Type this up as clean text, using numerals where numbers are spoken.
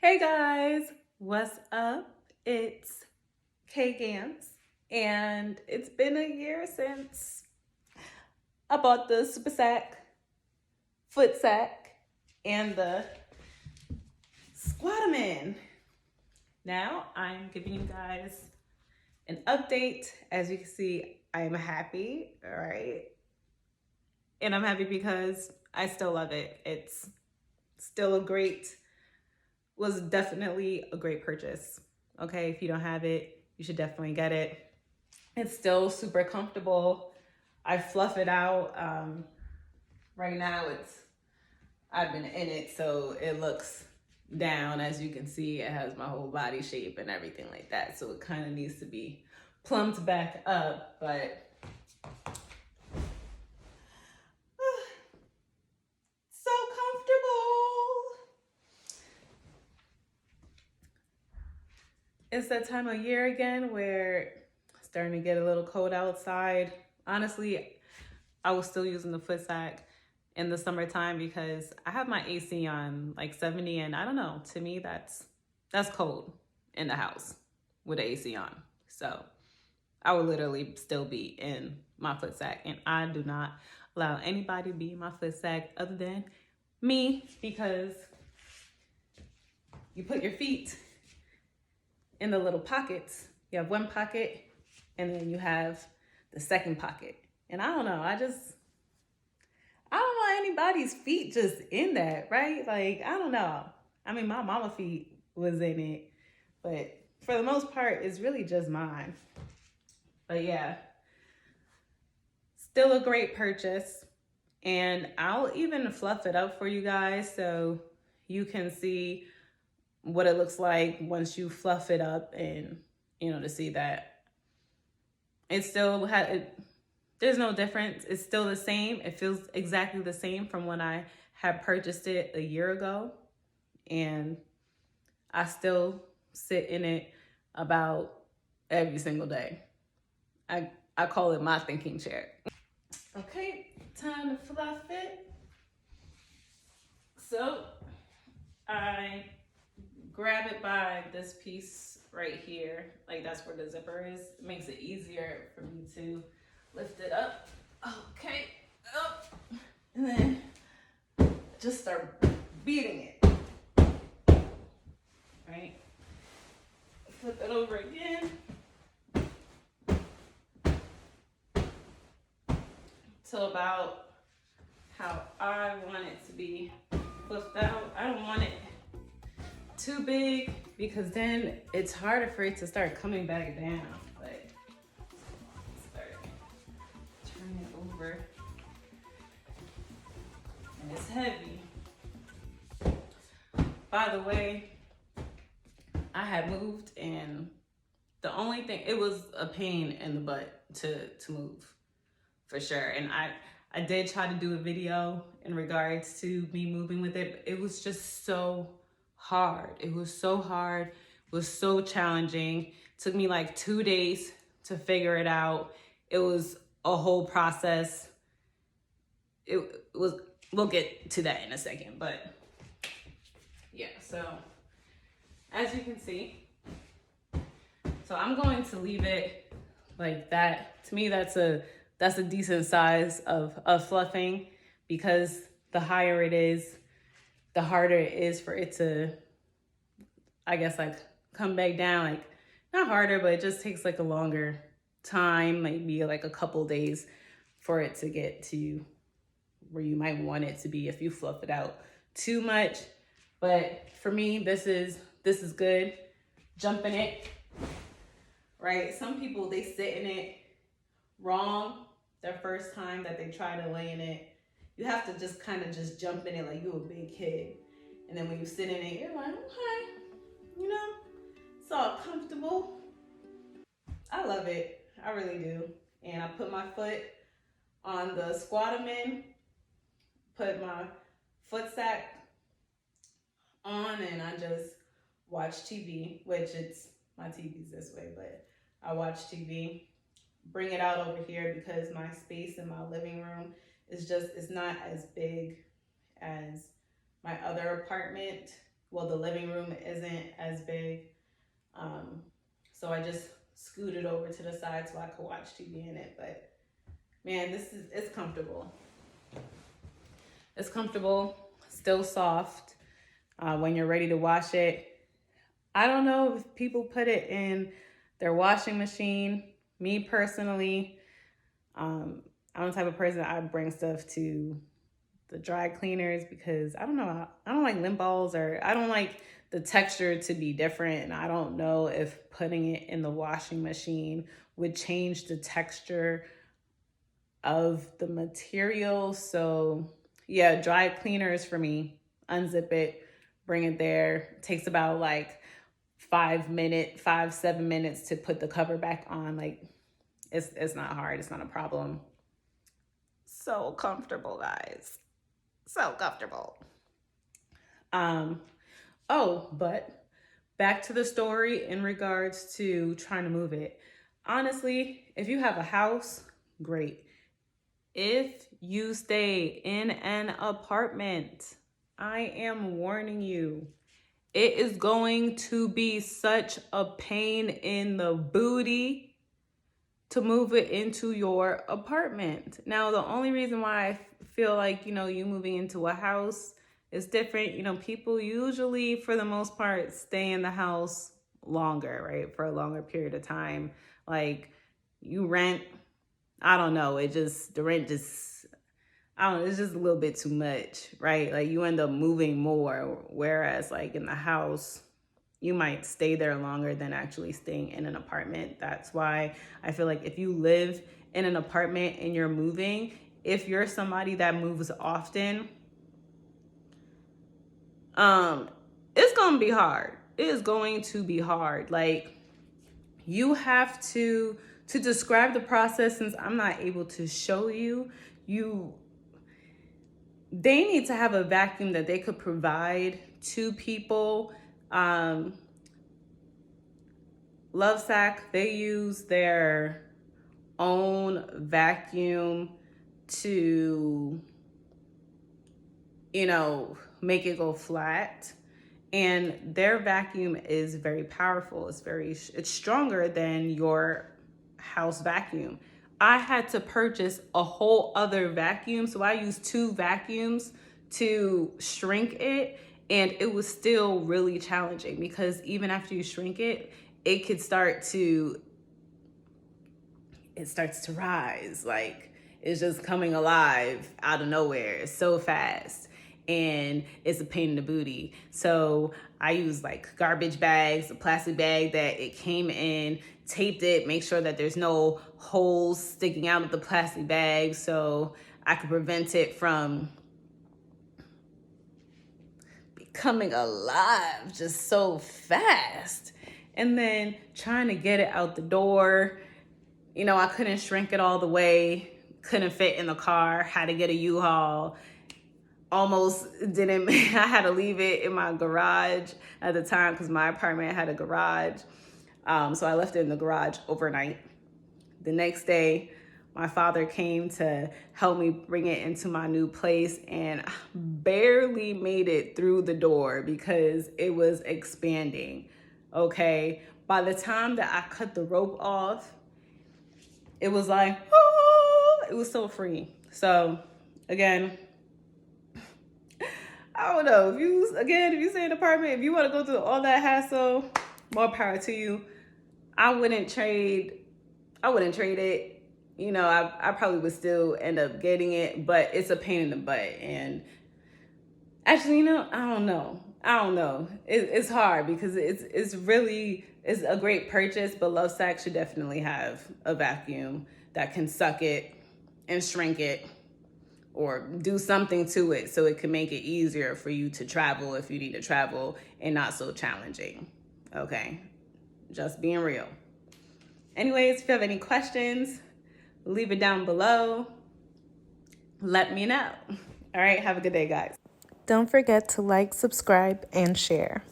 Hey guys, what's up? It's Kay Gans, and it's been a year since I bought the SuperSac, FootSac, and the Squattoman. Now I'm giving you guys an update. As you can see, I'm happy, all right? And I'm happy because I still love it. It's still was definitely a great purchase. Okay, if you don't have it, you should definitely get it. It's still super comfortable. I fluff it out. Right now I've been in it, so it looks down. As you can see, it has my whole body shape and everything like that. So it kind of needs to be plumped back up, but so comfortable. It's that time of year again where it's starting to get a little cold outside. Honestly, I was still using the FootSac in the summertime because I have my AC on like 70, and I don't know, to me that's cold in the house with the AC on. So I would literally still be in my FootSac, and I do not allow anybody to be in my FootSac other than me, because you put your feet in the little pockets. You have one pocket and then you have the second pocket. And I don't know, I don't want anybody's feet just in that, right? Like, I don't know. I mean, my mama feet was in it, but for the most part, it's really just mine. But yeah, still a great purchase. And I'll even fluff it up for you guys so you can see what it looks like once you fluff it up, and to see that it still there's no difference. It's still the same. It feels exactly the same from when I had purchased it a year ago, and I still sit in it about every single day. I call it my thinking chair. Okay, time to fluff it. So I grab it by this piece right here. Like, that's where the zipper is. It makes it easier for me to lift it up. Okay, up. And then just start beating it. Right? Flip it over again. Till about how I want it to be flipped out. I don't want it too big because then it's harder for it to start coming back down. But start turning it over, and it's heavy. By the way, I had moved, and the only thing, it was a pain in the butt to move, for sure. And I did try to do a video in regards to me moving with it, but it was just so hard. It was so hard. It was so challenging. It took me like 2 days to figure it out. It was a whole process. We'll get to that in a second, but yeah, so as you can see, so I'm going to leave it like that. To me, that's a decent size of fluffing, because the higher it is, the harder it is for it to, I guess, like come back down. Like, not harder, but it just takes like a longer time, maybe like a couple days for it to get to where you might want it to be if you fluff it out too much. But for me, this is good. Jump in it, right? Some people, they sit in it wrong their first time that they try to lay in it. You have to just kind of just jump in it like you're a big kid. And then when you sit in it, you're like, okay, it's all comfortable. I love it. I really do. And I put my foot on the Squattoman, put my FootSac on, and I just watch TV, which my TV's this way, but I watch TV. Bring it out over here because my space in my living room is not as big as my other apartment. well, the living room isn't as big. So I just scooted over to the side so I could watch TV in it. But man, it's comfortable. It's comfortable, still soft. When you're ready to wash it, I don't know if people put it in their washing machine. Me personally, I'm the type of person that I bring stuff to the dry cleaners because I don't know, I don't like lint balls, or I don't like the texture to be different. And I don't know if putting it in the washing machine would change the texture of the material. So yeah, dry cleaners for me. Unzip it, bring it there. It takes about like 7 minutes to put the cover back on. Like it's not hard, it's not a problem. So comfortable, guys. So comfortable. Oh, but back to the story in regards to trying to move it. Honestly, if you have a house, great. If you stay in an apartment, I am warning you, it is going to be such a pain in the booty to move it into your apartment. Now, the only reason why I feel like, you moving into a house is different. People usually, for the most part, stay in the house longer, right? For a longer period of time. Like you rent, I don't know. The rent just, I don't know, it's just a little bit too much, right? Like you end up moving more, whereas like in the house, you might stay there longer than actually staying in an apartment. That's why I feel like if you live in an apartment and you're moving, if you're somebody that moves often, it's going to be hard. It is going to be hard. Like you have to describe the process, since I'm not able to show you, they need to have a vacuum that they could provide to people. LoveSac, they use their own vacuum to, make it go flat. And their vacuum is very powerful. It's stronger than your house vacuum. I had to purchase a whole other vacuum. So I used 2 vacuums to shrink it. And it was still really challenging because even after you shrink it, it starts to rise. Like it's just coming alive out of nowhere. It's so fast. And it's a pain in the booty. So I use like garbage bags, a plastic bag that it came in, taped it, make sure that there's no holes sticking out of the plastic bag so I could prevent it from becoming alive just so fast. And then trying to get it out the door, I couldn't shrink it all the way, couldn't fit in the car, had to get a U-Haul. Almost didn't, I had to leave it in my garage at the time because my apartment had a garage. So I left it in the garage overnight. The next day, my father came to help me bring it into my new place and barely made it through the door because it was expanding. Okay. By the time that I cut the rope off, it was like, oh, it was so free. So again, I don't know. If you stay in an apartment, if you want to go through all that hassle, more power to you. I wouldn't trade it. I probably would still end up getting it, but it's a pain in the butt. And actually, I don't know. It's hard because it's a great purchase, but LoveSac should definitely have a vacuum that can suck it and shrink it, or do something to it so it can make it easier for you to travel if you need to travel and not so challenging. Okay, just being real. Anyways, if you have any questions, leave it down below. Let me know. All right, have a good day, guys. Don't forget to like, subscribe, and share.